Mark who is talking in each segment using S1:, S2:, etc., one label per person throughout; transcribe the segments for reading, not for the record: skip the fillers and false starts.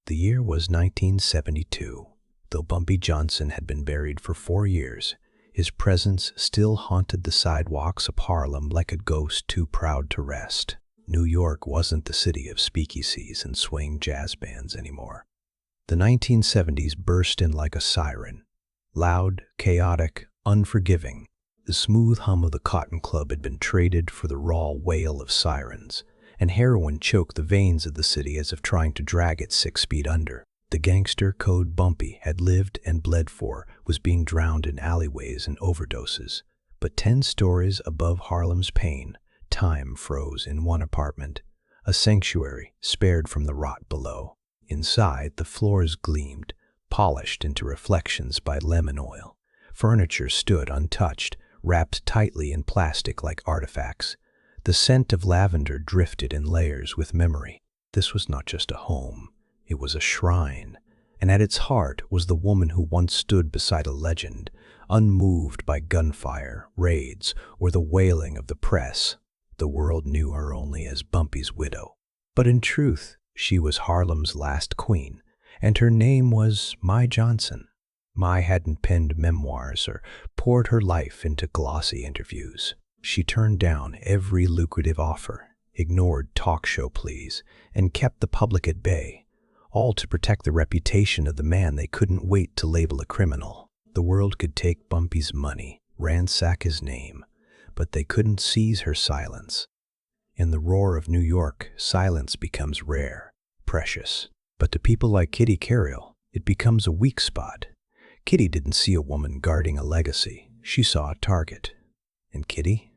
S1: The year was 1972. Though Bumpy Johnson had been buried for 4 years, his presence still haunted the sidewalks of Harlem like a ghost too proud to rest. New York wasn't the city of speakeasies and swing jazz bands anymore. The 1970s burst in like a siren. Loud, chaotic, unforgiving, the smooth hum of the Cotton Club had been traded for the raw wail of sirens, and heroin choked the veins of the city as if trying to drag it 6 feet under. The gangster code Bumpy had lived and bled for was being drowned in alleyways and overdoses. But 10 stories above Harlem's pain, time froze in one apartment, a sanctuary spared from the rot below. Inside, the floors gleamed, polished into reflections by lemon oil. Furniture stood untouched, wrapped tightly in plastic like artifacts. The scent of lavender drifted in layers with memory. This was not just a home. It was a shrine, and at its heart was the woman who once stood beside a legend, unmoved by gunfire, raids, or the wailing of the press. The world knew her only as Bumpy's widow. But in truth, she was Harlem's last queen, and her name was Mai Johnson. Mai hadn't penned memoirs or poured her life into glossy interviews. She turned down every lucrative offer, ignored talk show pleas, and kept the public at bay, all to protect the reputation of the man they couldn't wait to label a criminal. The world could take Bumpy's money, ransack his name, but they couldn't seize her silence. In the roar of New York, silence becomes rare, precious. But to people like Kitty Carlile, it becomes a weak spot. Kitty didn't see a woman guarding a legacy. She saw a target. And Kitty?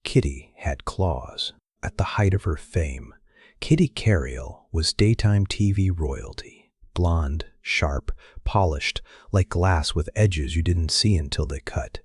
S1: Kitty had claws. At the height of her fame, Kitty Carlile was daytime TV royalty. Blonde, sharp, polished, like glass with edges you didn't see until they cut.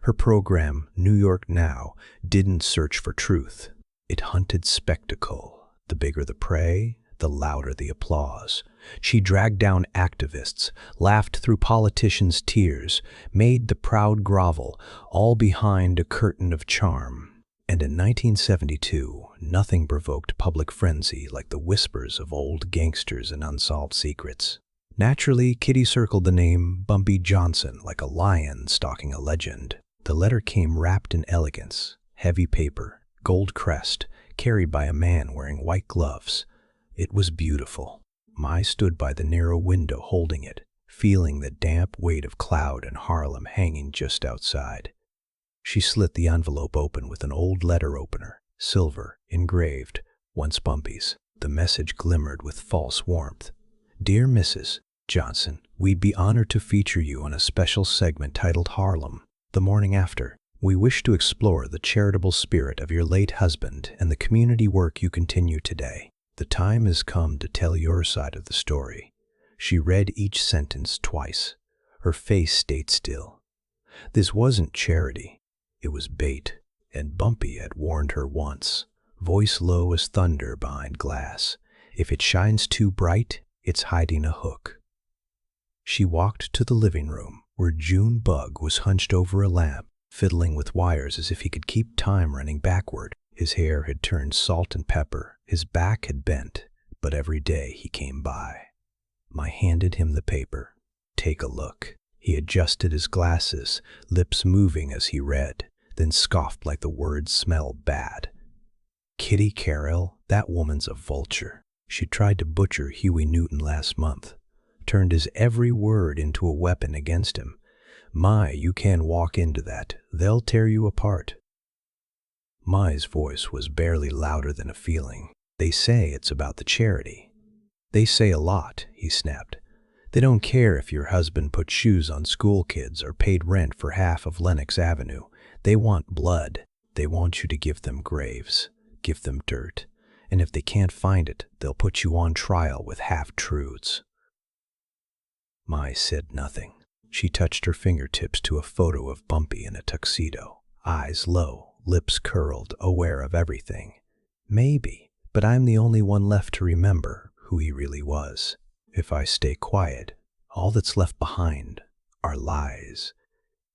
S1: Her program, New York Now, didn't search for truth. It hunted spectacle. The bigger the prey, the louder the applause. She dragged down activists, laughed through politicians' tears, made the proud grovel, all behind a curtain of charm. And in 1972, nothing provoked public frenzy like the whispers of old gangsters and unsolved secrets. Naturally, Kitty circled the name Bumpy Johnson like a lion stalking a legend. The letter came wrapped in elegance, heavy paper, gold crest, carried by a man wearing white gloves. It was beautiful. Mai stood by the narrow window holding it, feeling the damp weight of cloud and Harlem hanging just outside. She slit the envelope open with an old letter opener, silver, engraved, once Bumpy's. The message glimmered with false warmth. Dear Mrs. Johnson, we'd be honored to feature you on a special segment titled Harlem. The morning after, we wish to explore the charitable spirit of your late husband and the community work you continue today. The time has come to tell your side of the story. She read each sentence twice. Her face stayed still. This wasn't charity. It was bait, and Bumpy had warned her once, voice low as thunder behind glass. If it shines too bright, it's hiding a hook. She walked to the living room, where June Bug was hunched over a lamp, fiddling with wires as if he could keep time running backward. His hair had turned salt and pepper, his back had bent, but every day he came by. Mai handed him the paper. Take a look. He adjusted his glasses, lips moving as he read, then scoffed like the words smelled bad. Kitty Carlile, that woman's a vulture. She tried to butcher Huey Newton last month, turned his every word into a weapon against him. Mai, you can't walk into that. They'll tear you apart. Mai's voice was barely louder than a feeling. They say it's about the charity. They say a lot, he snapped. They don't care if your husband put shoes on school kids or paid rent for half of Lenox Avenue. They want blood. They want you to give them graves, give them dirt. And if they can't find it, they'll put you on trial with half-truths. Mai said nothing. She touched her fingertips to a photo of Bumpy in a tuxedo, eyes low, lips curled, aware of everything. Maybe, but I'm the only one left to remember who he really was. If I stay quiet, all that's left behind are lies.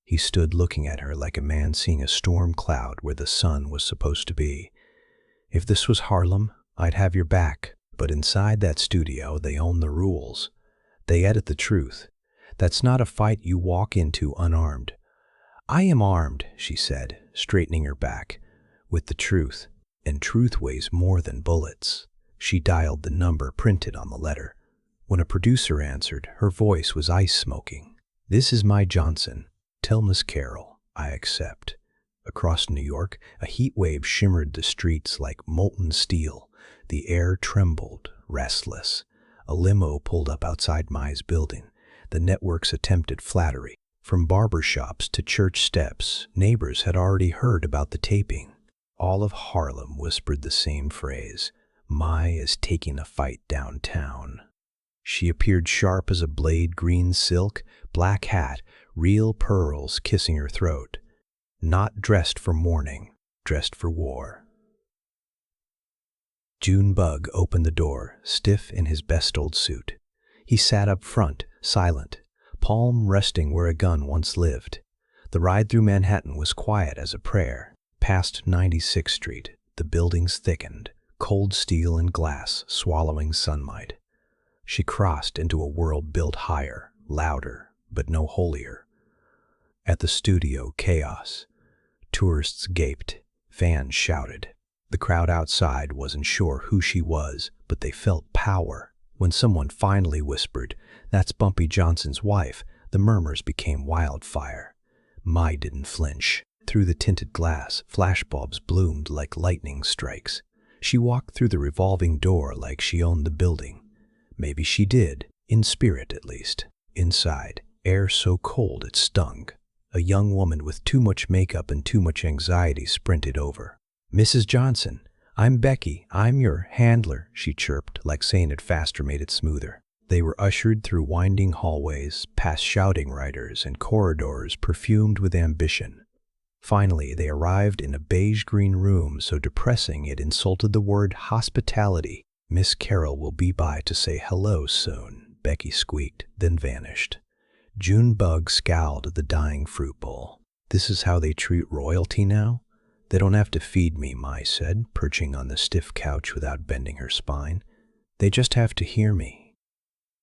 S1: He stood looking at her like a man seeing a storm cloud where the sun was supposed to be. If this was Harlem, I'd have your back, But inside that studio, they own the rules. They edit the truth. That's not a fight you walk into unarmed. I am armed, she said, straightening her back, with the truth. And truth weighs more than bullets. She dialed the number printed on the letter. When a producer answered, her voice was ice-smoking. This is my Johnson. Tell Miss Carroll, I accept. Across New York, a heat wave shimmered the streets like molten steel. The air trembled, restless. A limo pulled up outside Mai's building. The network's attempted flattery. From barber shops to church steps, neighbors had already heard about the taping. All of Harlem whispered the same phrase. Mai is taking a fight downtown. She appeared sharp as a blade, green silk, black hat, real pearls kissing her throat. Not dressed for mourning, dressed for war. June Bug opened the door, stiff in his best old suit. He sat up front, silent, palm resting where a gun once lived. The ride through Manhattan was quiet as a prayer. Past 96th Street, the buildings thickened, cold steel and glass swallowing sunlight. She crossed into a world built higher, louder, but no holier. At the studio, chaos. Tourists gaped, fans shouted. The crowd outside wasn't sure who she was, but they felt power. When someone finally whispered, "That's Bumpy Johnson's wife," the murmurs became wildfire. Mai didn't flinch. Through the tinted glass, flashbulbs bloomed like lightning strikes. She walked through the revolving door like she owned the building. Maybe she did, in spirit at least. Inside, air so cold it stung. A young woman with too much makeup and too much anxiety sprinted over. "Mrs. Johnson, I'm Becky. I'm your handler," she chirped, like saying it faster made it smoother. They were ushered through winding hallways, past shouting writers and corridors perfumed with ambition. Finally, they arrived in a beige-green room so depressing it insulted the word hospitality. "Miss Carroll will be by to say hello soon," Becky squeaked, then vanished. June Bug scowled at the dying fruit bowl. "This is how they treat royalty now?" "They don't have to feed me," Mai said, perching on the stiff couch without bending her spine. "They just have to hear me."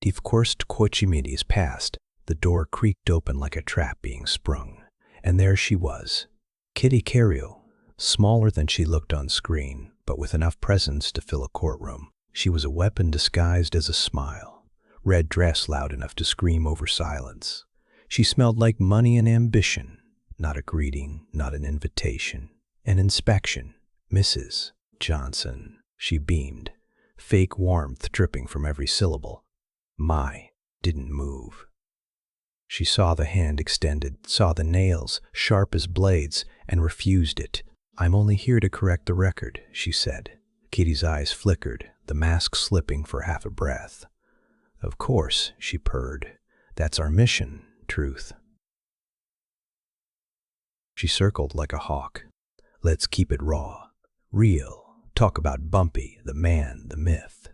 S1: Die Fürst Kochimides passed. The door creaked open like a trap being sprung. And there she was, Kitty Carlile, smaller than she looked on screen, but with enough presence to fill a courtroom. She was a weapon disguised as a smile, red dress loud enough to scream over silence. She smelled like money and ambition, not a greeting, not an invitation, an inspection. "Mrs. Johnson," she beamed, fake warmth dripping from every syllable. Mai didn't move. She saw the hand extended, saw the nails, sharp as blades, and refused it. "I'm only here to correct the record," she said. Kitty's eyes flickered, the mask slipping for half a breath. "Of course," she purred. "That's our mission, truth." She circled like a hawk. "Let's keep it raw, real. Talk about Bumpy, the man, the myth."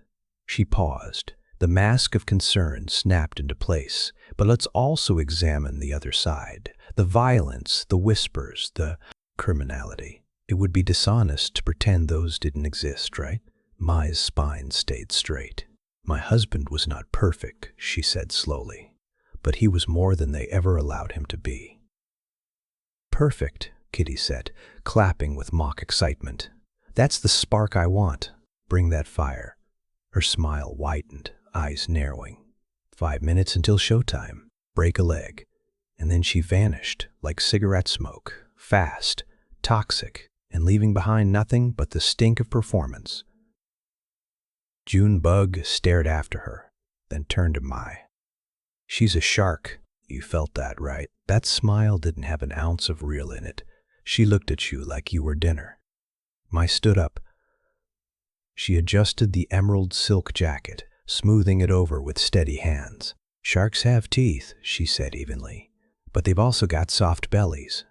S1: She paused. The mask of concern snapped into place. "But let's also examine the other side. The violence, the whispers, the criminality. It would be dishonest to pretend those didn't exist, right?" Mai's spine stayed straight. "My husband was not perfect," she said slowly, "but he was more than they ever allowed him to be." "Perfect," Kitty said, clapping with mock excitement. "That's the spark I want. Bring that fire." Her smile widened, eyes narrowing. 5 minutes until showtime. Break a leg. And then she vanished like cigarette smoke, fast, toxic, and leaving behind nothing but the stink of performance. June Bug stared after her, then turned to Mai. "She's a shark. You felt that, right?" That smile didn't have an ounce of real in it. She looked at you like you were dinner. Mai stood up. She adjusted the emerald silk jacket, smoothing it over with steady hands. "Sharks have teeth," she said evenly, "but they've also got soft bellies."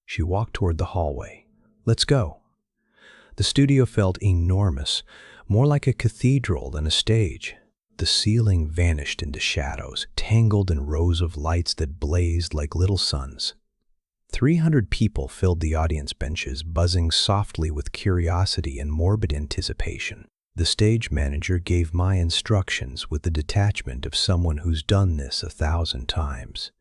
S1: She walked toward the hallway. "Let's go." The studio felt enormous, more like a cathedral than a stage. The ceiling vanished into shadows, tangled in rows of lights that blazed like little suns. 300 people filled the audience benches, buzzing softly with curiosity and morbid anticipation. The stage manager gave my instructions with the detachment of someone who's done this 1,000 times.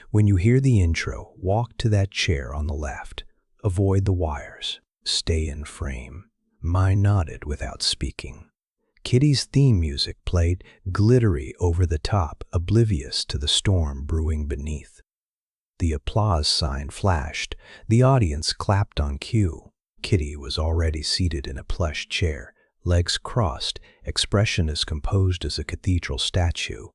S1: When you hear the intro, walk to that chair on the left. Avoid the wires. Stay in frame. Mai nodded without speaking. Kitty's theme music played, glittery over the top, oblivious to the storm brewing beneath. The applause sign flashed. The audience clapped on cue. Kitty was already seated in a plush chair, legs crossed, expression as composed as a cathedral statue.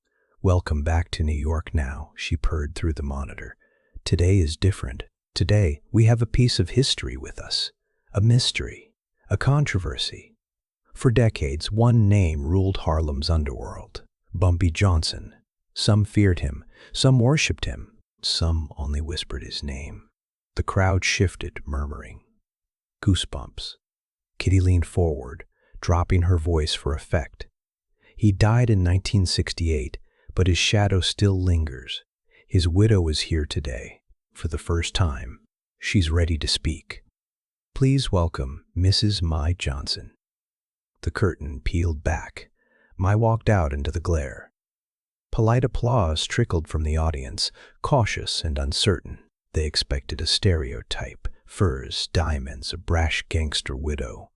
S1: "Welcome back to New York now," she purred through the monitor. "Today is different. Today, we have a piece of history with us. A mystery. A controversy. For decades, one name ruled Harlem's underworld. Bumpy Johnson. Some feared him. Some worshipped him. Some only whispered his name." The crowd shifted, murmuring. Goosebumps. Kitty leaned forward, dropping her voice for effect. "He died in 1968, but his shadow still lingers. His widow is here today. For the first time, she's ready to speak. Please welcome Mrs. Mai Johnson." The curtain peeled back. Mai walked out into the glare. Polite applause trickled from the audience, cautious and uncertain. They expected a stereotype: furs, diamonds, a brash gangster widow.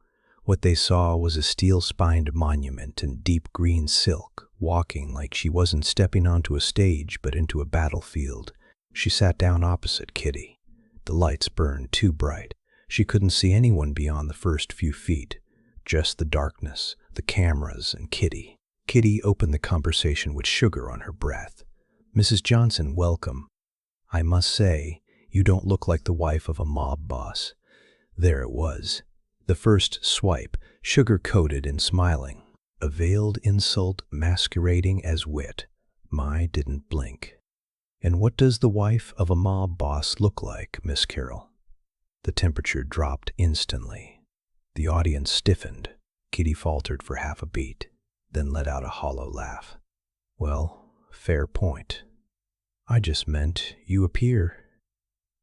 S1: What they saw was a steel-spined monument in deep green silk, walking like she wasn't stepping onto a stage but into a battlefield. She sat down opposite Kitty. The lights burned too bright. She couldn't see anyone beyond the first few feet. Just the darkness, the cameras, and Kitty. Kitty opened the conversation with sugar on her breath. "Mrs. Johnson, welcome. I must say, you don't look like the wife of a mob boss." There it was. The first swipe, sugar-coated and smiling. A veiled insult masquerading as wit. Mai didn't blink. "And what does the wife of a mob boss look like, Miss Carroll?" The temperature dropped instantly. The audience stiffened. Kitty faltered for half a beat, then let out a hollow laugh. "Well, fair point. I just meant you appear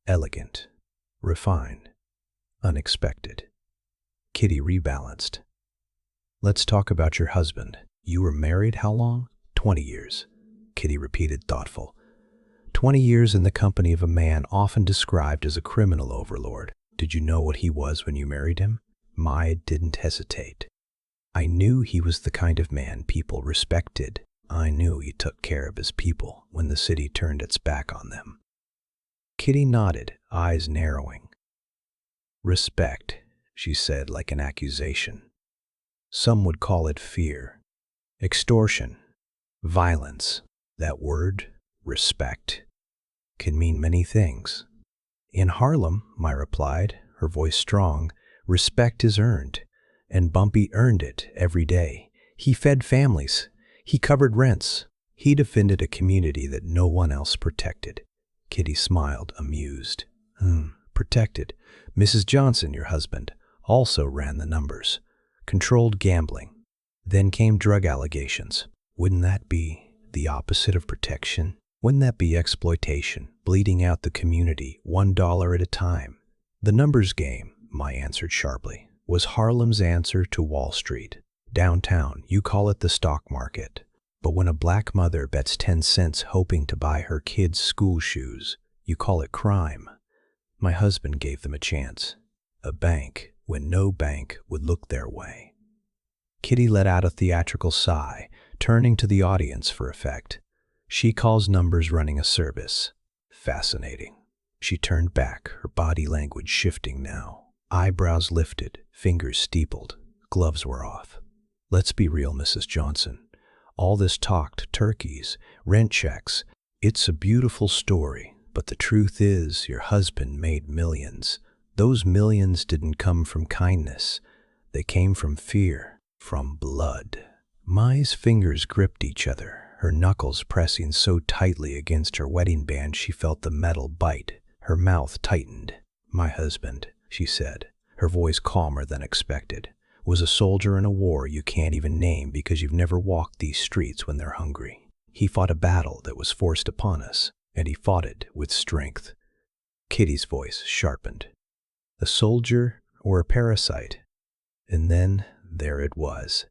S1: elegant, refined, unexpected." Kitty rebalanced. "Let's talk about your husband. You were married how long?" 20 years, Kitty repeated, thoughtful. 20 years in the company of a man often described as a criminal overlord. Did you know what he was when you married him?" Mai didn't hesitate. "I knew he was the kind of man people respected. I knew he took care of his people when the city turned its back on them." Kitty nodded, eyes narrowing. "Respect," she said like an accusation. "Some would call it fear, extortion, violence. That word, respect, can mean many things." "In Harlem," Mai replied, her voice strong, "respect is earned, and Bumpy earned it every day. He fed families. He covered rents. He defended a community that no one else protected." Kitty smiled, amused. Protected. Mrs. Johnson, your husband, also ran the numbers. Controlled gambling. Then came drug allegations. Wouldn't that be the opposite of protection? Wouldn't that be exploitation, bleeding out the community, $1 at a time? The numbers game, Mai answered sharply, was Harlem's answer to Wall Street. Downtown, you call it the stock market. But when a black mother bets 10 cents hoping to buy her kids' school shoes, you call it crime. My husband gave them a chance. A bank when no bank would look their way. Kitty let out a theatrical sigh, turning to the audience for effect. "She calls numbers running a service. Fascinating." She turned back, her body language shifting now. Eyebrows lifted, fingers steepled, gloves were off. "Let's be real, Mrs. Johnson. All this talked turkeys, rent checks. It's a beautiful story. But the truth is, your husband made millions. Those millions didn't come from kindness. They came from fear, from blood." Mai's fingers gripped each other, her knuckles pressing so tightly against her wedding band she felt the metal bite. Her mouth tightened. "My husband," she said, her voice calmer than expected, "was a soldier in a war you can't even name because you've never walked these streets when they're hungry. He fought a battle that was forced upon us, and he fought it with strength." Kitty's voice sharpened. A soldier or a parasite? And then there it was.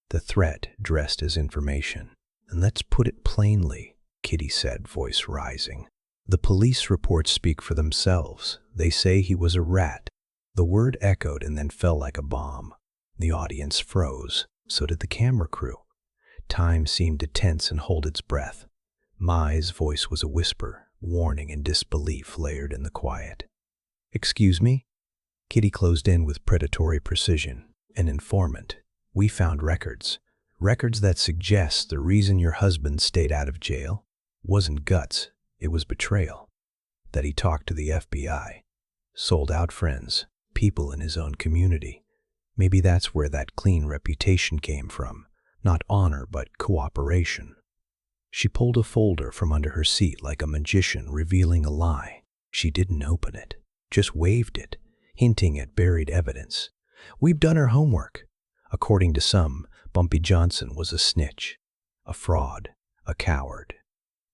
S1: The threat dressed as information. And let's put it plainly, Kitty said, voice rising. The police reports speak for themselves. They say he was a rat. The word echoed and then fell like a bomb. The audience froze. So did the camera crew. Time seemed to tense and hold its breath. Mai's voice was a whisper, warning and disbelief layered in the quiet. Excuse me? Kitty closed in with predatory precision. An informant. We found records. Records that suggest the reason your husband stayed out of jail wasn't guts, it was betrayal. That he talked to the FBI. Sold out friends, people in his own community. Maybe that's where that clean reputation came from. Not honor, but cooperation. She pulled a folder from under her seat like a magician revealing a lie. She didn't open it, just waved it, hinting at buried evidence. We've done our homework. According to some, Bumpy Johnson was a snitch, a fraud, a coward.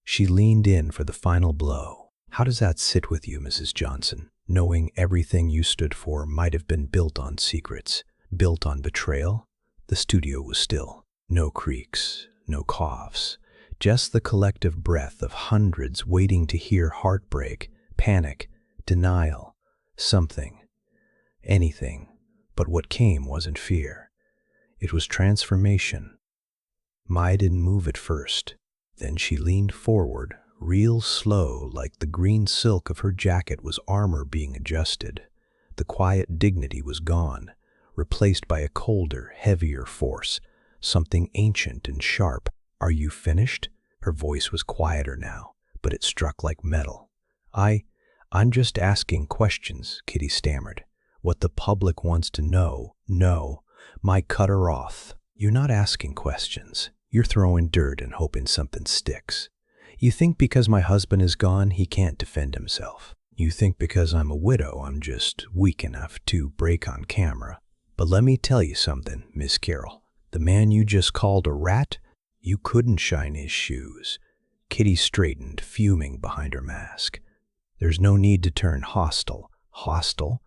S1: She leaned in for the final blow. How does that sit with you, Mrs. Johnson, knowing everything you stood for might have been built on secrets, built on betrayal? The studio was still. No creaks, no coughs, just the collective breath of hundreds waiting to hear heartbreak, panic, denial, something, anything. But what came wasn't fear. It was transformation. Mai didn't move at first. Then she leaned forward, real slow, like the green silk of her jacket was armor being adjusted. The quiet dignity was gone, replaced by a colder, heavier force, something ancient and sharp. Are you finished? Her voice was quieter now, but it struck like metal. I'm just asking questions, Kitty stammered. What the public wants to know. No. Mai cut her off. You're not asking questions. You're throwing dirt and hoping something sticks. You think because my husband is gone, he can't defend himself. You think because I'm a widow, I'm just weak enough to break on camera. But let me tell you something, Miss Carroll. The man you just called a rat, you couldn't shine his shoes. Kitty straightened, fuming behind her mask. There's no need to turn hostile. Hostile?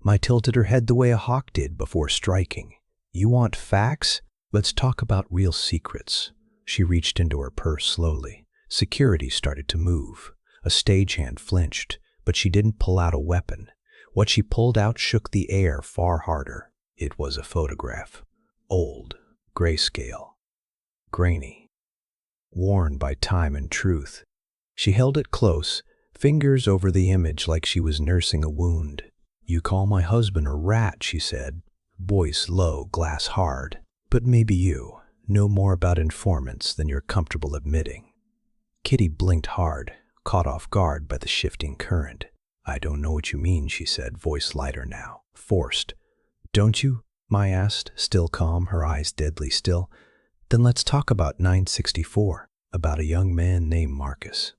S1: Mai tilted her head the way a hawk did before striking. You want facts? Let's talk about real secrets. She reached into her purse slowly. Security started to move. A stagehand flinched, but she didn't pull out a weapon. What she pulled out shook the air far harder. It was a photograph. Old, grayscale, grainy, worn by time and truth. She held it close, fingers over the image like she was nursing a wound. You call my husband a rat, she said, voice low, glass hard. But maybe you know more about informants than you're comfortable admitting. Kitty blinked hard, caught off guard by the shifting current. I don't know what you mean, she said, voice lighter now, forced. Don't you? Mai asked, still calm, her eyes deadly still. Then let's talk about 964, about a young man named Marcus.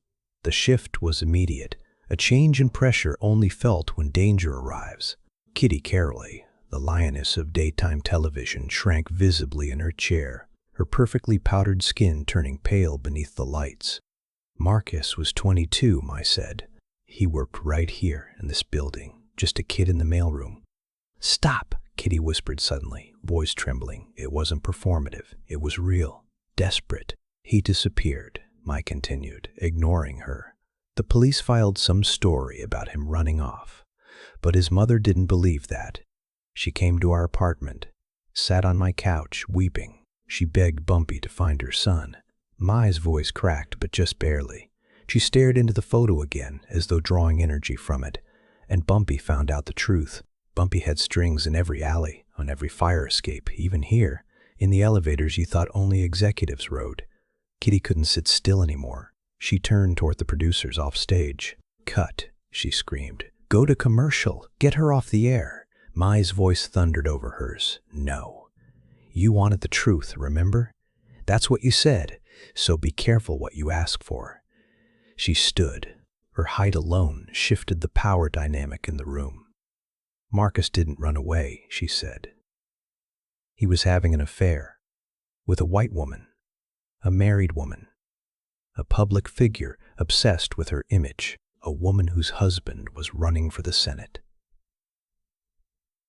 S1: The shift was immediate, a change in pressure only felt when danger arrives. Kitty Carlile, the lioness of daytime television, shrank visibly in her chair, her perfectly powdered skin turning pale beneath the lights. Marcus was 22, Mai said. He worked right here in this building, just a kid in the mailroom. Stop, Kitty whispered suddenly, voice trembling. It wasn't performative. It was real, desperate. He disappeared, Mai continued, ignoring her. The police filed some story about him running off, but his mother didn't believe that. She came to our apartment, sat on my couch, weeping. She begged Bumpy to find her son. Mai's voice cracked, but just barely. She stared into the photo again, as though drawing energy from it, and Bumpy found out the truth. Bumpy had strings in every alley, on every fire escape, even here. In the elevators you thought only executives rode. Kitty couldn't sit still anymore. She turned toward the producers off stage. Cut, she screamed. Go to commercial. Get her off the air. Mai's voice thundered over hers. No. You wanted the truth, remember? That's what you said, so be careful what you ask for. She stood. Her height alone shifted the power dynamic in the room. Marcus didn't run away, she said. He was having an affair with a white woman, a married woman, a public figure obsessed with her image, a woman whose husband was running for the Senate.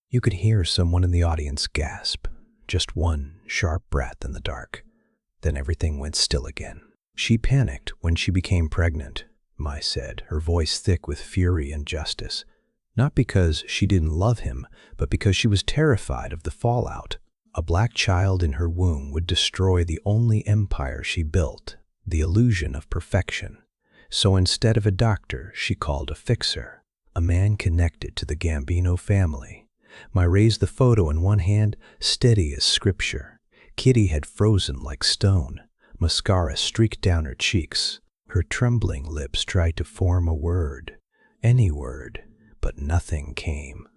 S1: You could hear someone in the audience gasp. just one sharp breath in the dark. Then everything went still again. She panicked when she became pregnant, Mai said, her voice thick with fury and justice. Not because she didn't love him, but because she was terrified of the fallout. A black child in her womb would destroy the only empire she built, the illusion of perfection. So instead of a doctor, she called a fixer, a man connected to the Gambino family. Mai raised the photo in one hand, steady as scripture. Kitty had frozen like stone. Mascara streaked down her cheeks. Her trembling lips tried to form a word, any word, but nothing came.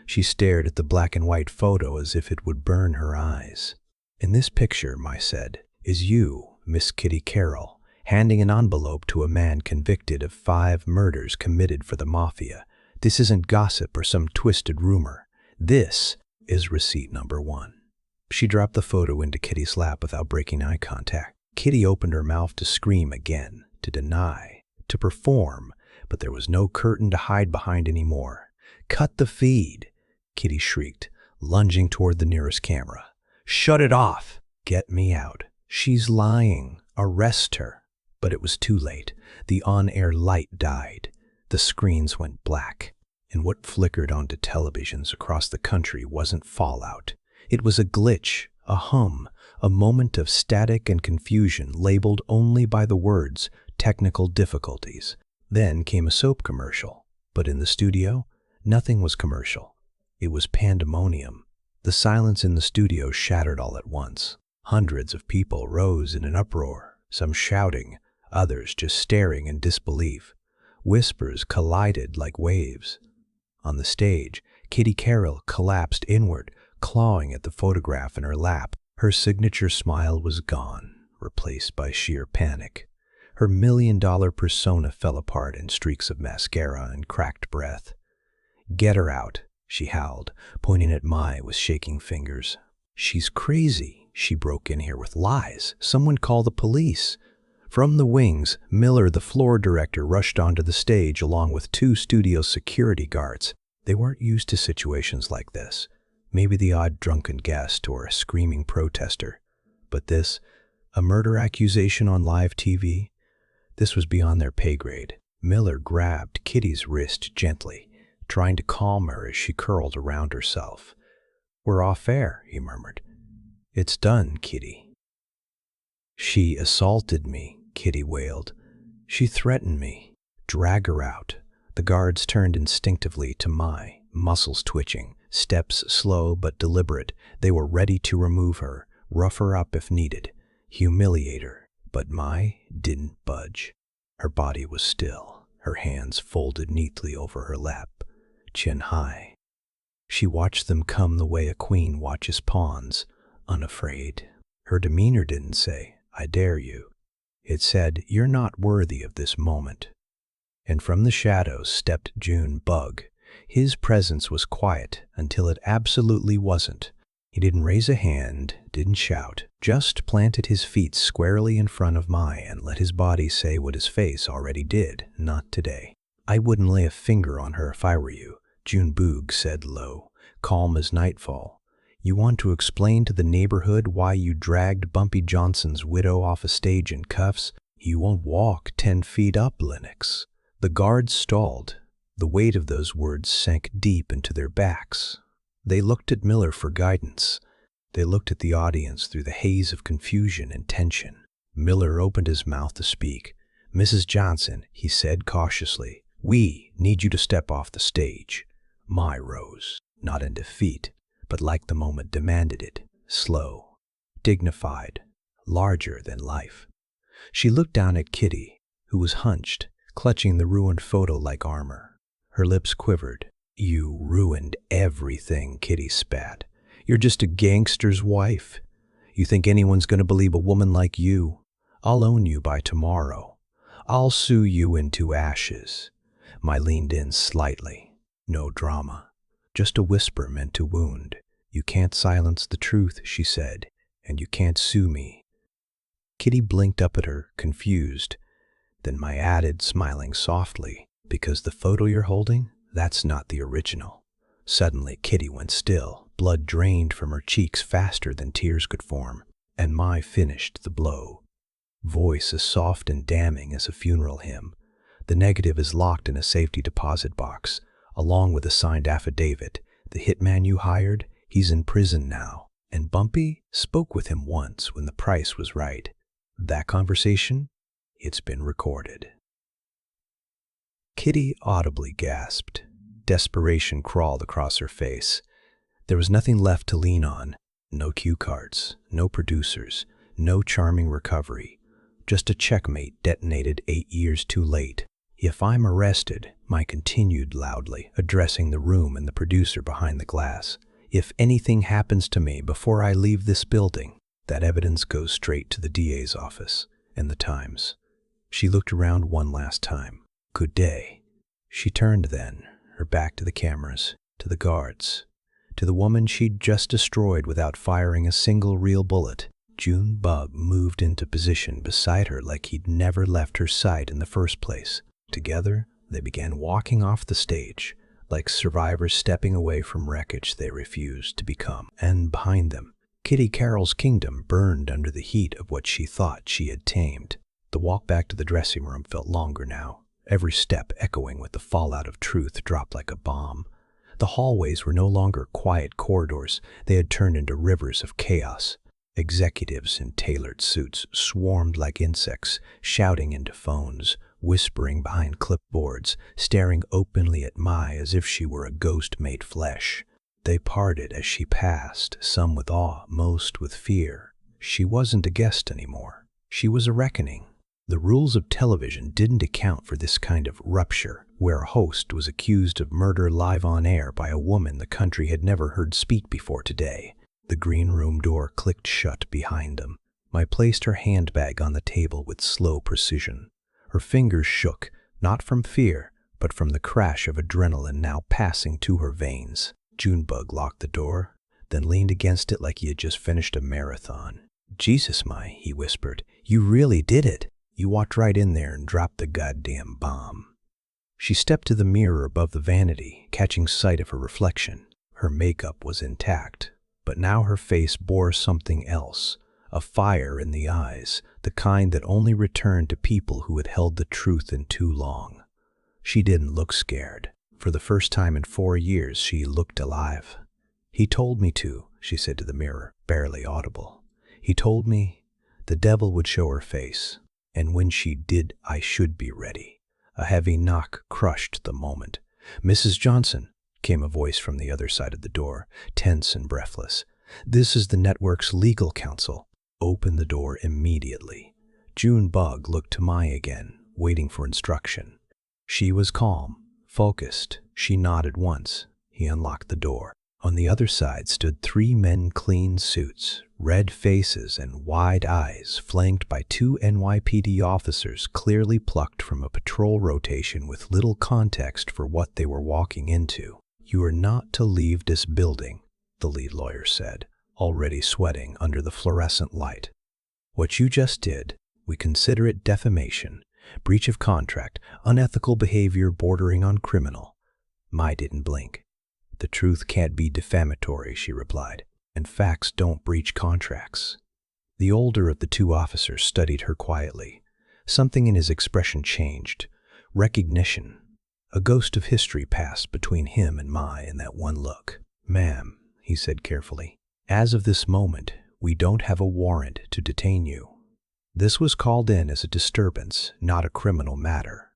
S1: She stared at the black and white photo as if it would burn her eyes. "In this picture," Mai said, "is you, Miss Kitty Carril, handing an envelope to a man convicted of 5 murders committed for the Mafia. This isn't gossip or some twisted rumor. This is receipt number 1. She dropped the photo into Kitty's lap without breaking eye contact. Kitty opened her mouth to scream again, to deny, to perform, but there was no curtain to hide behind anymore. "Cut the feed," Kitty shrieked, lunging toward the nearest camera. "Shut it off! Get me out. She's lying. Arrest her." But it was too late. The on-air light died. The screens went black, and what flickered onto televisions across the country wasn't fallout. It was a glitch, a hum, a moment of static and confusion labeled only by the words "technical difficulties." Then came a soap commercial. But in the studio, nothing was commercial. It was pandemonium. The silence in the studio shattered all at once. Hundreds of people rose in an uproar, some shouting, others just staring in disbelief. Whispers collided like waves. On the stage, Kitty Carril collapsed inward, clawing at the photograph in her lap. Her signature smile was gone, replaced by sheer panic. Her $1,000,000 persona fell apart in streaks of mascara and cracked breath. "Get her out," she howled, pointing at Mai with shaking fingers. "She's crazy. She broke in here with lies. Someone call the police." From the wings, Miller, the floor director, rushed onto the stage along with 2 studio security guards. They weren't used to situations like this. Maybe the odd drunken guest or a screaming protester. But this, a murder accusation on live TV? This was beyond their pay grade. Miller grabbed Kitty's wrist gently, trying to calm her as she curled around herself. "We're off air," he murmured. "It's done, Kitty." "She assaulted me," Kitty wailed. "She threatened me." "Drag her out." The guards turned instinctively to Mai, muscles twitching, steps slow but deliberate. They were ready to remove her, rough her up if needed, humiliate her. But Mai didn't budge. Her body was still, her hands folded neatly over her lap, chin high. She watched them come the way a queen watches pawns, unafraid. Her demeanor didn't say, "I dare you." It said, "You're not worthy of this moment." And from the shadows stepped June Bug. His presence was quiet until it absolutely wasn't. He didn't raise a hand, didn't shout, just planted his feet squarely in front of Mai and let his body say what his face already did, "Not today." "I wouldn't lay a finger on her if I were you," June Boog said low, calm as nightfall. "You want to explain to the neighborhood why you dragged Bumpy Johnson's widow off a stage in cuffs? You won't walk 10 feet up, Lennox." The guards stalled. The weight of those words sank deep into their backs. They looked at Miller for guidance. They looked at the audience through the haze of confusion and tension. Miller opened his mouth to speak. "Mrs. Johnson," he said cautiously, "we need you to step off the stage." Mai rose, not in defeat, but like the moment demanded it, slow, dignified, larger than life. She looked down at Kitty, who was hunched, clutching the ruined photo like armor. Her lips quivered. "You ruined everything," Kitty spat. "You're just a gangster's wife. You think anyone's going to believe a woman like you? I'll own you by tomorrow. I'll sue you into ashes." Mai leaned in slightly. No drama. Just a whisper meant to wound. "You can't silence the truth," she said, "and you can't sue me." Kitty blinked up at her, confused. Then Mai added, smiling softly, "Because the photo you're holding, that's not the original." Suddenly, Kitty went still, Blood drained from her cheeks faster than tears could form, and Mai finished the blow. Voice as soft and damning as a funeral hymn. The negative is locked in a safety deposit box, along with a signed affidavit. The hitman you hired, he's in prison now, and Bumpy spoke with him once when the price was right. That conversation, it's been recorded. Kitty audibly gasped. Desperation crawled across her face. There was nothing left to lean on. No cue cards, no producers, no charming recovery. Just a checkmate detonated 8 years too late. "If I'm arrested," Mai continued loudly, addressing the room and the producer behind the glass, "if anything happens to me before I leave this building, that evidence goes straight to the DA's office and the Times." She looked around one last time. "Good day." She turned then, her back to the cameras, to the guards, to the woman she'd just destroyed without firing a single real bullet. Junebug moved into position beside her like he'd never left her sight in the first place. Together, they began walking off the stage, like survivors stepping away from wreckage they refused to become. And behind them, Kitty Carolile's kingdom burned under the heat of what she thought she had tamed. The walk back to the dressing room felt longer now, every step echoing with the fallout of truth dropped like a bomb. The hallways were no longer quiet corridors, they had turned into rivers of chaos. Executives in tailored suits swarmed like insects, shouting into phones, whispering behind clipboards, staring openly at Mai as if she were a ghost made flesh. They parted as she passed, some with awe, most with fear. She wasn't a guest anymore. She was a reckoning. The rules of television didn't account for this kind of rupture, where a host was accused of murder live on air by a woman the country had never heard speak before today. The green room door clicked shut behind them. Mai placed her handbag on the table with slow precision. Her fingers shook, not from fear, but from the crash of adrenaline now passing to her veins. Junebug locked the door, then leaned against it like he had just finished a marathon. "Jesus, Mai," he whispered, "you really did it. You walked right in there and dropped the goddamn bomb." She stepped to the mirror above the vanity, catching sight of her reflection. Her makeup was intact, but now her face bore something else, a fire in the eyes, the kind that only returned to people who had held the truth in too long. She didn't look scared. For the first time in 4 years, she looked alive. "He told me to," she said to the mirror, barely audible. "He told me the devil would show her face, and when she did, I should be ready." A heavy knock crushed the moment. "Mrs. Johnson," came a voice from the other side of the door, tense and breathless. "This is the network's legal counsel." "Open the door immediately." Junebug looked to Mai again, waiting for instruction. She was calm, focused. She nodded once. He unlocked the door. On the other side stood 3 men in clean suits, red faces and wide eyes, flanked by 2 NYPD officers clearly plucked from a patrol rotation with little context for what they were walking into. "You are not to leave this building," the lead lawyer said, already sweating under the fluorescent light. "What you just did, we consider it defamation, breach of contract, unethical behavior bordering on criminal." Mai didn't blink. "The truth can't be defamatory," she replied, "and facts don't breach contracts." The older of the 2 officers studied her quietly. Something in his expression changed. Recognition. A ghost of history passed between him and Mai in that one look. "Ma'am," he said carefully, "as of this moment, we don't have a warrant to detain you. This was called in as a disturbance, not a criminal matter."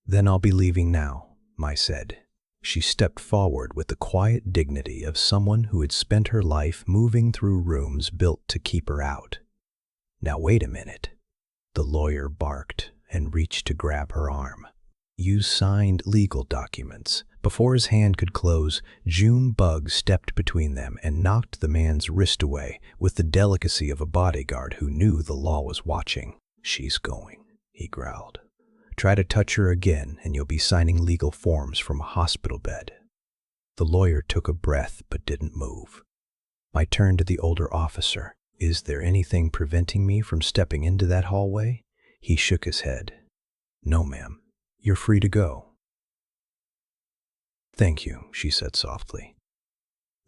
S1: "Then I'll be leaving now," Mai said. She stepped forward with the quiet dignity of someone who had spent her life moving through rooms built to keep her out. "Now wait a minute." The lawyer barked and reached to grab her arm. "You signed legal documents." Before his hand could close, Junebug stepped between them and knocked the man's wrist away with the delicacy of a bodyguard who knew the law was watching. "She's going," he growled. "Try to touch her again and you'll be signing legal forms from a hospital bed." The lawyer took a breath but didn't move. I turned to the older officer. "Is there anything preventing me from stepping into that hallway?" He shook his head. "No, ma'am. You're free to go." "Thank you," she said softly.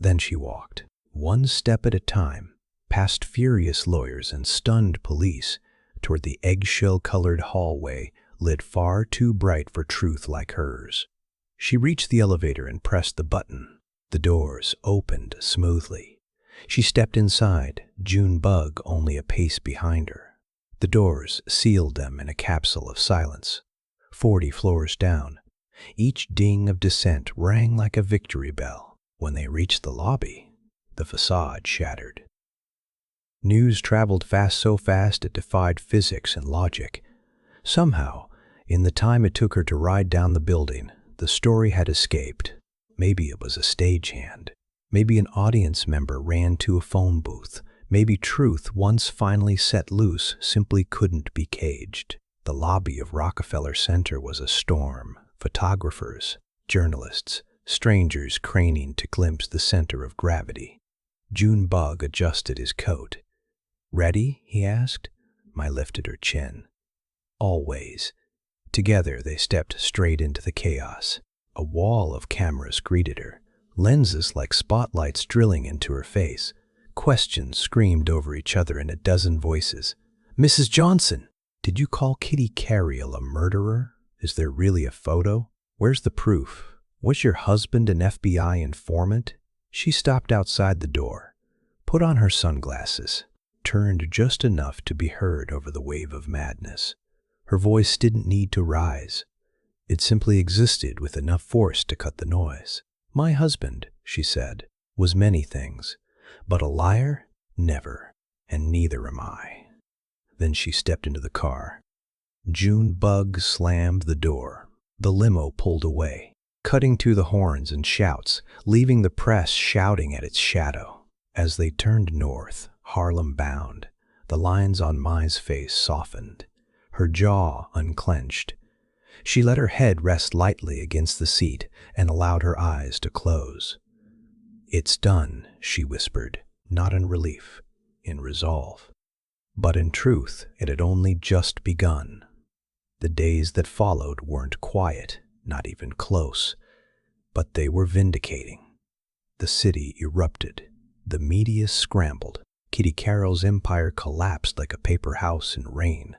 S1: Then she walked, one step at a time, past furious lawyers and stunned police, toward the eggshell-colored hallway lit far too bright for truth like hers. She reached the elevator and pressed the button. The doors opened smoothly. She stepped inside, June Bug only a pace behind her. The doors sealed them in a capsule of silence. 40 floors down, each ding of descent rang like a victory bell. When they reached the lobby, the facade shattered. News traveled fast, so fast it defied physics and logic. Somehow, in the time it took her to ride down the building, the story had escaped. Maybe it was a stagehand. Maybe an audience member ran to a phone booth. Maybe truth, once finally set loose, simply couldn't be caged. The lobby of Rockefeller Center was a storm. Photographers, journalists, strangers craning to glimpse the center of gravity. June Bug adjusted his coat. "Ready?" he asked. Mai lifted her chin. "Always." Together they stepped straight into the chaos. A wall of cameras greeted her, lenses like spotlights drilling into her face. Questions screamed over each other in a dozen voices. "Mrs. Johnson, did you call Kitty Carlile a murderer? Is there really a photo? Where's the proof? Was your husband an FBI informant?" She stopped outside the door, put on her sunglasses, turned just enough to be heard over the wave of madness. Her voice didn't need to rise. It simply existed with enough force to cut the noise. "My husband," she said, "was many things, but a liar? Never, and neither am I." Then she stepped into the car. June Bug slammed the door. The limo pulled away, cutting to the horns and shouts, leaving the press shouting at its shadow. As they turned north, Harlem bound, the lines on Mai's face softened. Her jaw unclenched. She let her head rest lightly against the seat and allowed her eyes to close. "It's done," she whispered, not in relief, in resolve. But in truth, it had only just begun. The days that followed weren't quiet, not even close, but they were vindicating. The city erupted. The media scrambled. Kitty Carlile's empire collapsed like a paper house in rain.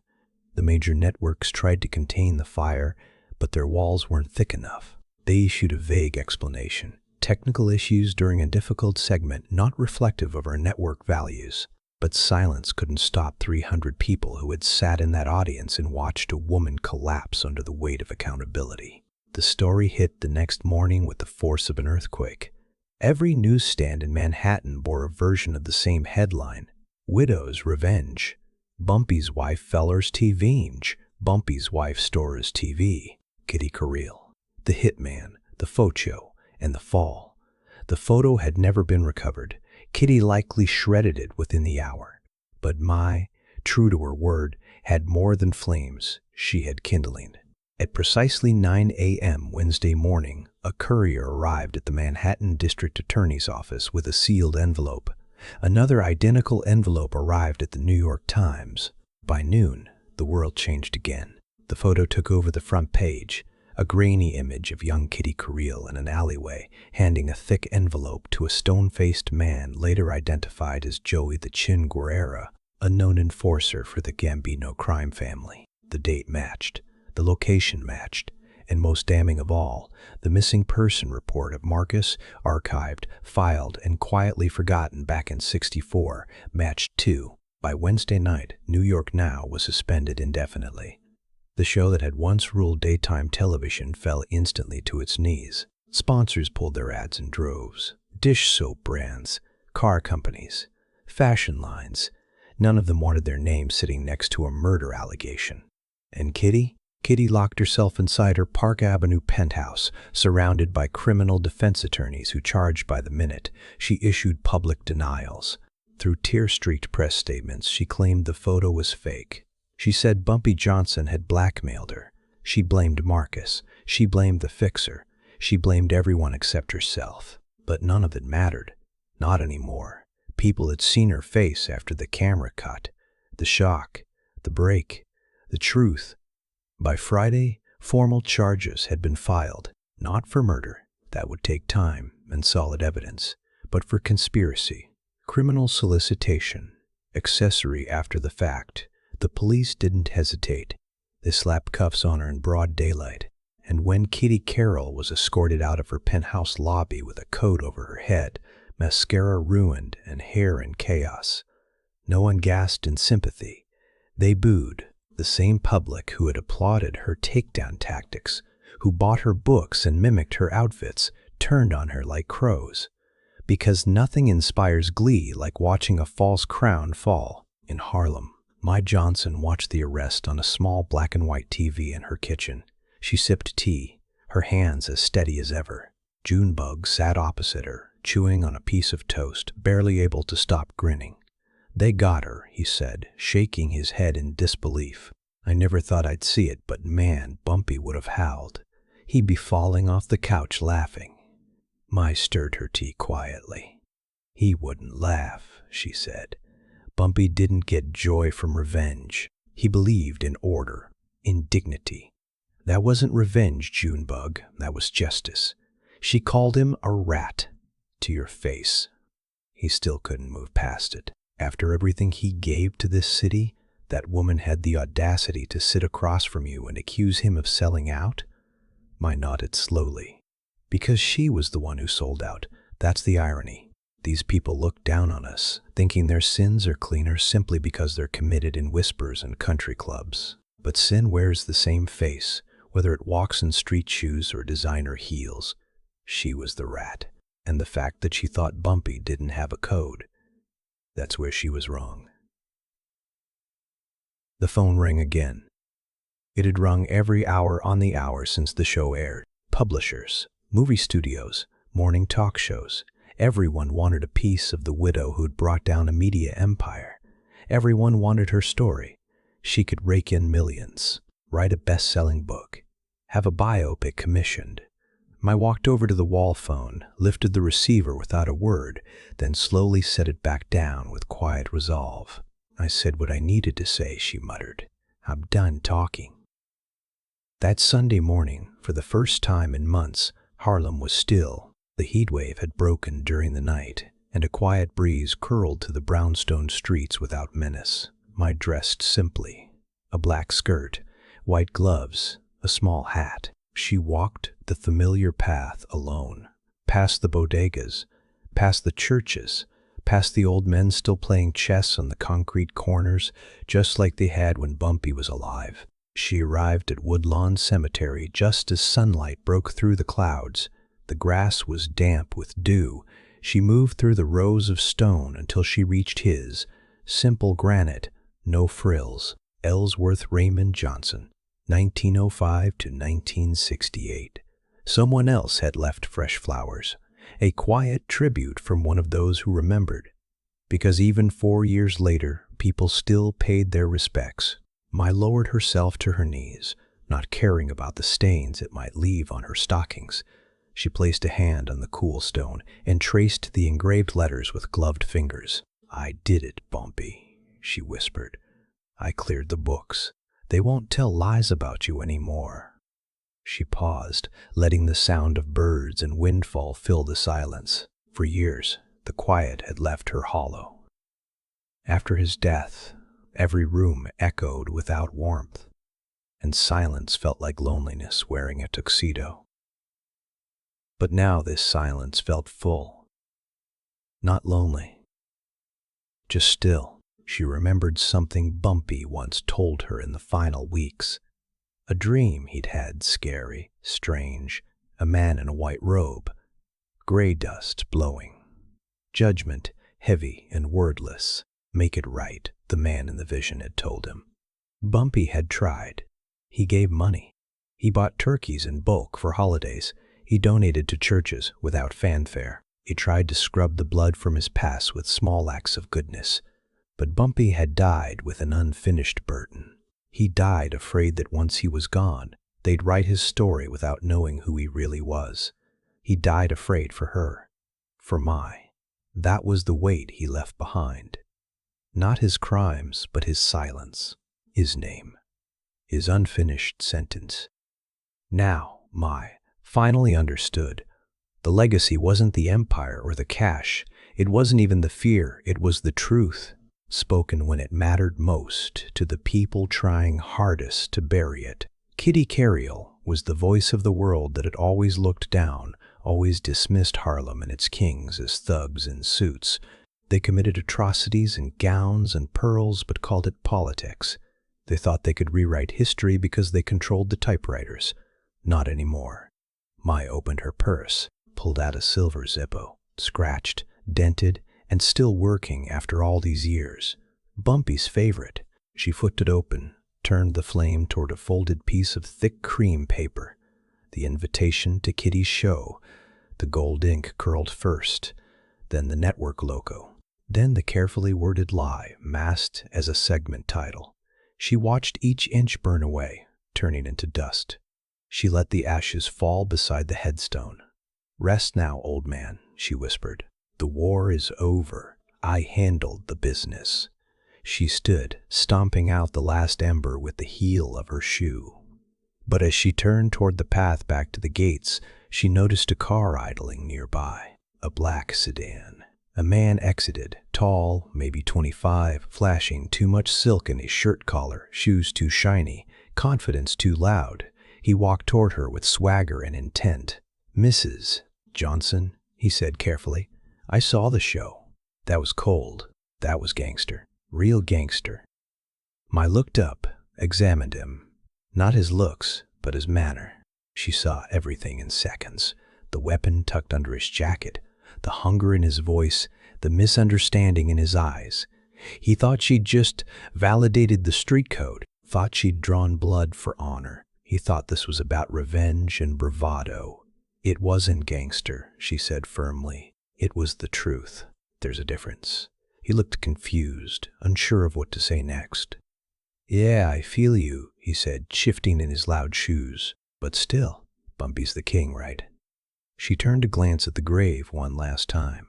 S1: The major networks tried to contain the fire, but their walls weren't thick enough. They issued a vague explanation. Technical issues during a difficult segment not reflective of our network values. But silence couldn't stop 300 people who had sat in that audience and watched a woman collapse under the weight of accountability. The story hit the next morning with the force of an earthquake. Every newsstand in Manhattan bore a version of the same headline: "Widow's Revenge. Bumpy's wife fellers TV'nge. Bumpy's wife stores TV." Kitty Carlile, the hitman, the photo, and the fall. The photo had never been recovered. Kitty likely shredded it within the hour. But Mai, true to her word, had more than flames. She had kindling. At precisely 9 a.m. Wednesday morning, a courier arrived at the Manhattan District Attorney's office with a sealed envelope. Another identical envelope arrived at the New York Times. By noon, the world changed again. The photo took over the front page. A grainy image of young Kitty Carlile in an alleyway, handing a thick envelope to a stone-faced man later identified as Joey the Chin Guerrera, a known enforcer for the Gambino crime family. The date matched, the location matched, and most damning of all, the missing person report of Marcus, archived, filed, and quietly forgotten back in '64, matched too. By Wednesday night, New York Now was suspended indefinitely. The show that had once ruled daytime television fell instantly to its knees. Sponsors pulled their ads in droves. Dish soap brands, car companies, fashion lines. None of them wanted their name sitting next to a murder allegation. And Kitty? Kitty locked herself inside her Park Avenue penthouse, surrounded by criminal defense attorneys who charged by the minute. She issued public denials. Through tear-streaked press statements, she claimed the photo was fake. She said Bumpy Johnson had blackmailed her. She blamed Marcus. She blamed the fixer. She blamed everyone except herself. But none of it mattered. Not anymore. People had seen her face after the camera cut. The shock, the break, the truth. By Friday, formal charges had been filed. Not for murder. That would take time and solid evidence. but for conspiracy, criminal solicitation, accessory after the fact. The police didn't hesitate. They slapped cuffs on her in broad daylight, and when Kitty Carrole was escorted out of her penthouse lobby with a coat over her head, mascara ruined and hair in chaos, no one gasped in sympathy. They booed. The same public who had applauded her takedown tactics, who bought her books and mimicked her outfits, turned on her like crows. Because nothing inspires glee like watching a false crown fall. In Harlem, Bumpy Johnson watched the arrest on a small black and white TV in her kitchen. She sipped tea, her hands as steady as ever. Junebug sat opposite her, chewing on a piece of toast, barely able to stop grinning. "They got her," he said, shaking his head in disbelief. "I never thought I'd see it, but man, Bumpy would have howled. He'd be falling off the couch laughing." Mai stirred her tea quietly. "He wouldn't laugh," she said. "Bumpy didn't get joy from revenge. He believed in order, in dignity. That wasn't revenge, Junebug. That was justice. She called him a rat. To your face." He still couldn't move past it. After everything he gave to this city, that woman had the audacity to sit across from you and accuse him of selling out? Mai nodded slowly. Because she was the one who sold out. That's the irony. These people look down on us, thinking their sins are cleaner simply because they're committed in whispers and country clubs. But sin wears the same face, whether it walks in street shoes or designer heels. She was the rat, and the fact that she thought Bumpy didn't have a code, that's where she was wrong. The phone rang again. It had rung every hour on the hour since the show aired. Publishers, movie studios, morning talk shows. Everyone wanted a piece of the widow who'd brought down a media empire. Everyone wanted her story. She could rake in millions, write a best-selling book, have a biopic commissioned. I walked over to the wall phone, lifted the receiver without a word, then slowly set it back down with quiet resolve. "I said what I needed to say," she muttered. "I'm done talking." That Sunday morning, for the first time in months, Harlem was still. The heat wave had broken during the night, and a quiet breeze curled to the brownstone streets without menace. I dressed simply. A black skirt, white gloves, a small hat. She walked the familiar path alone, past the bodegas, past the churches, past the old men still playing chess on the concrete corners, just like they had when Bumpy was alive. She arrived at Woodlawn Cemetery just as sunlight broke through the clouds. The grass was damp with dew. She moved through the rows of stone until she reached his, simple granite, no frills, Ellsworth Raymond Johnson, 1905 to 1968. Someone else had left fresh flowers, a quiet tribute from one of those who remembered, because even 4 years later, people still paid their respects. Mai lowered herself to her knees, not caring about the stains it might leave on her stockings. She placed a hand on the cool stone and traced the engraved letters with gloved fingers. "I did it, Bumpy," she whispered. "I cleared the books. They won't tell lies about you anymore." She paused, letting the sound of birds and windfall fill the silence. For years, the quiet had left her hollow. After his death, every room echoed without warmth, and silence felt like loneliness wearing a tuxedo. But now this silence felt full, not lonely, just still. She remembered something Bumpy once told her in the final weeks. A dream he'd had, scary, strange, a man in a white robe, gray dust blowing, judgment heavy and wordless. "Make it right," the man in the vision had told him. Bumpy had tried. He gave money. He bought turkeys in bulk for holidays. He donated to churches without fanfare. He tried to scrub the blood from his past with small acts of goodness. But Bumpy had died with an unfinished burden. He died afraid that once he was gone, they'd write his story without knowing who he really was. He died afraid for her, for Mai. That was the weight he left behind. Not his crimes, but his silence, his name, his unfinished sentence. Now, Mai finally understood. The legacy wasn't the empire or the cash. It wasn't even the fear. It was the truth, spoken when it mattered most to the people trying hardest to bury it. Kitty Carril was the voice of the world that had always looked down, always dismissed Harlem and its kings as thugs in suits. They committed atrocities in gowns and pearls but called it politics. They thought they could rewrite history because they controlled the typewriters. Not anymore. Mai opened her purse, pulled out a silver Zippo, scratched, dented, and still working after all these years. Bumpy's favorite. She flipped it open, turned the flame toward a folded piece of thick cream paper. The invitation to Kitty's show. The gold ink curled first, then the network logo, then the carefully worded lie masked as a segment title. She watched each inch burn away, turning into dust. She let the ashes fall beside the headstone. "Rest now, old man," she whispered. "The war is over. I handled the business." She stood, stomping out the last ember with the heel of her shoe. But as she turned toward the path back to the gates, she noticed a car idling nearby, a black sedan. A man exited, tall, maybe 25, flashing too much silk in his shirt collar, shoes too shiny, confidence too loud. He walked toward her with swagger and intent. "Mrs. Johnson," he said carefully, "I saw the show. That was cold. That was gangster. Real gangster." Mai looked up, examined him. Not his looks, but his manner. She saw everything in seconds. The weapon tucked under his jacket, the hunger in his voice, the misunderstanding in his eyes. He thought she'd just validated the street code, thought she'd drawn blood for honor. He thought this was about revenge and bravado. "It wasn't gangster," she said firmly. "It was the truth. There's a difference." He looked confused, unsure of what to say next. "Yeah, I feel you," he said, shifting in his loud shoes. "But still, Bumpy's the king, right?" She turned to glance at the grave one last time.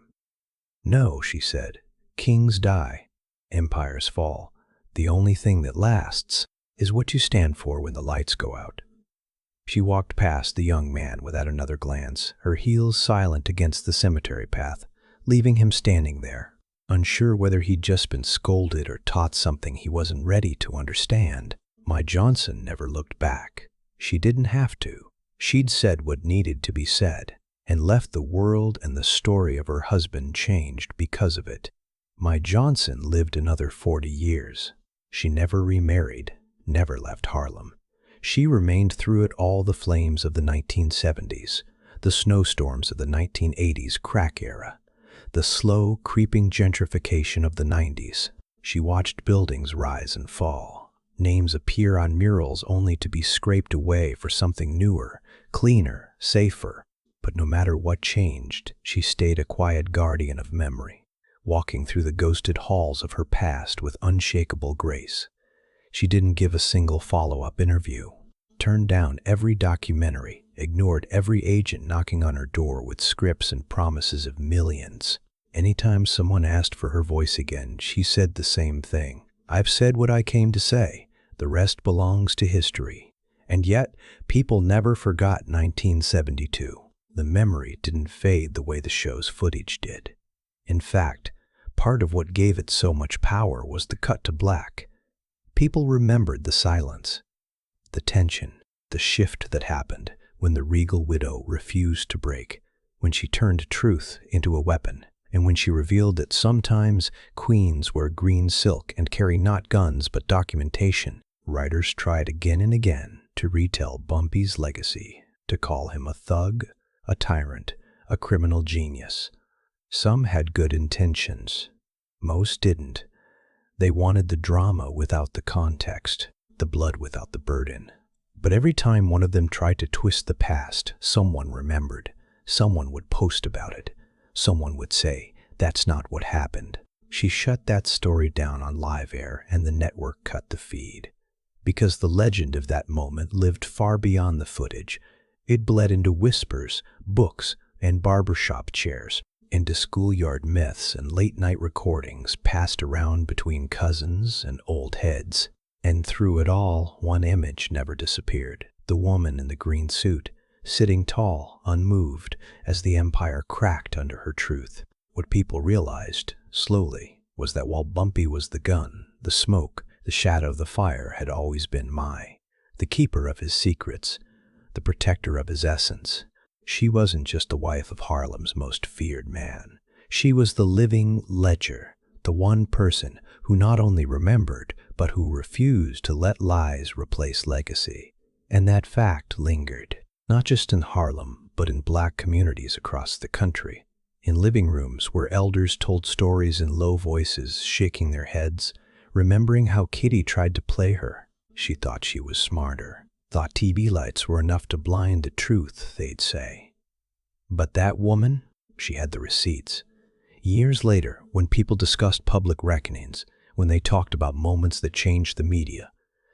S1: "No," she said. "Kings die. Empires fall. The only thing that lasts is what you stand for when the lights go out." She walked past the young man without another glance, her heels silent against the cemetery path, leaving him standing there, unsure whether he'd just been scolded or taught something he wasn't ready to understand. Mai Johnson never looked back. She didn't have to. She'd said what needed to be said, and left the world and the story of her husband changed because of it. Mai Johnson lived another 40 years. She never remarried, never left Harlem. She remained through it all, the flames of the 1970s, the snowstorms of the 1980s crack era, the slow, creeping gentrification of the 90s. She watched buildings rise and fall, names appear on murals only to be scraped away for something newer, cleaner, safer. But no matter what changed, she stayed a quiet guardian of memory, walking through the ghosted halls of her past with unshakable grace. She didn't give a single follow-up interview, turned down every documentary, ignored every agent knocking on her door with scripts and promises of millions. Anytime someone asked for her voice again, she said the same thing. "I've said what I came to say. The rest belongs to history." And yet, people never forgot 1972. The memory didn't fade the way the show's footage did. In fact, part of what gave it so much power was the cut to black. People remembered the silence, the tension, the shift that happened when the regal widow refused to break, when she turned truth into a weapon, and when she revealed that sometimes queens wear green silk and carry not guns but documentation. Writers tried again and again to retell Bumpy's legacy, to call him a thug, a tyrant, a criminal genius. Some had good intentions. Most didn't. They wanted the drama without the context, the blood without the burden. But every time one of them tried to twist the past, someone remembered. Someone would post about it. Someone would say, "That's not what happened." She shut that story down on live air, and the network cut the feed. Because the legend of that moment lived far beyond the footage. It bled into whispers, books, and barbershop chairs, into schoolyard myths and late-night recordings passed around between cousins and old heads. And through it all, one image never disappeared. The woman in the green suit, sitting tall, unmoved, as the empire cracked under her truth. What people realized, slowly, was that while Bumpy was the gun, the smoke, the shadow of the fire had always been Mai, the keeper of his secrets, the protector of his essence. She wasn't just the wife of Harlem's most feared man. She was the living ledger, the one person who not only remembered, but who refused to let lies replace legacy. And that fact lingered, not just in Harlem, but in black communities across the country. In living rooms where elders told stories in low voices, shaking their heads, remembering how Kitty tried to play her. She thought she was smarter, thought TV lights were enough to blind the truth, they'd say. But that woman, she had the receipts. Years later, when people discussed public reckonings, when they talked about moments that changed the media,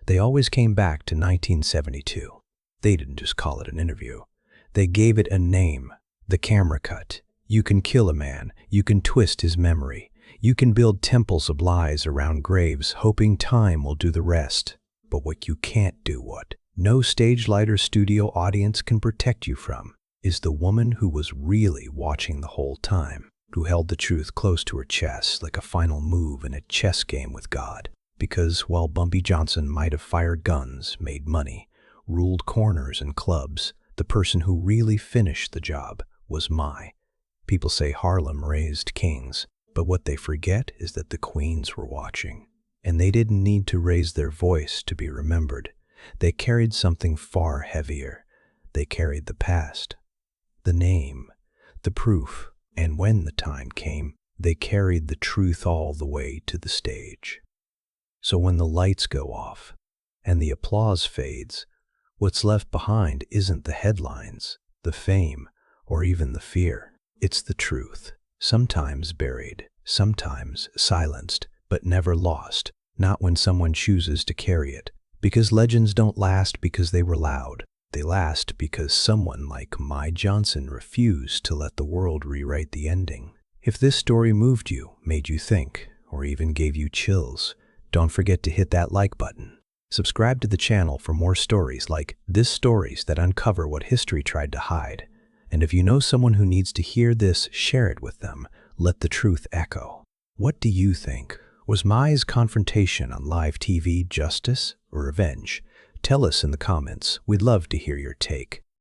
S1: they always came back to 1972. They didn't just call it an interview. They gave it a name, the camera cut. You can kill a man, you can twist his memory, you can build temples of lies around graves, hoping time will do the rest. But what you can't do, what no stage light or studio audience can protect you from, is the woman who was really watching the whole time, who held the truth close to her chest like a final move in a chess game with God. Because while Bumpy Johnson might have fired guns, made money, ruled corners and clubs, the person who really finished the job was Mai. People say Harlem raised kings, but what they forget is that the queens were watching. And they didn't need to raise their voice to be remembered. They carried something far heavier. They carried the past, the name, the proof, and when the time came, they carried the truth all the way to the stage. So when the lights go off and the applause fades, what's left behind isn't the headlines, the fame, or even the fear. It's the truth, sometimes buried, sometimes silenced, but never lost, not when someone chooses to carry it. Because legends don't last because they were loud. They last because someone like Mai Johnson refused to let the world rewrite the ending. If this story moved you, made you think, or even gave you chills, don't forget to hit that like button. Subscribe to the channel for more stories like this, stories that uncover what history tried to hide. And if you know someone who needs to hear this, share it with them. Let the truth echo. What do you think? Was Mai's confrontation on live TV justice or revenge? Tell us in the comments. We'd love to hear your take.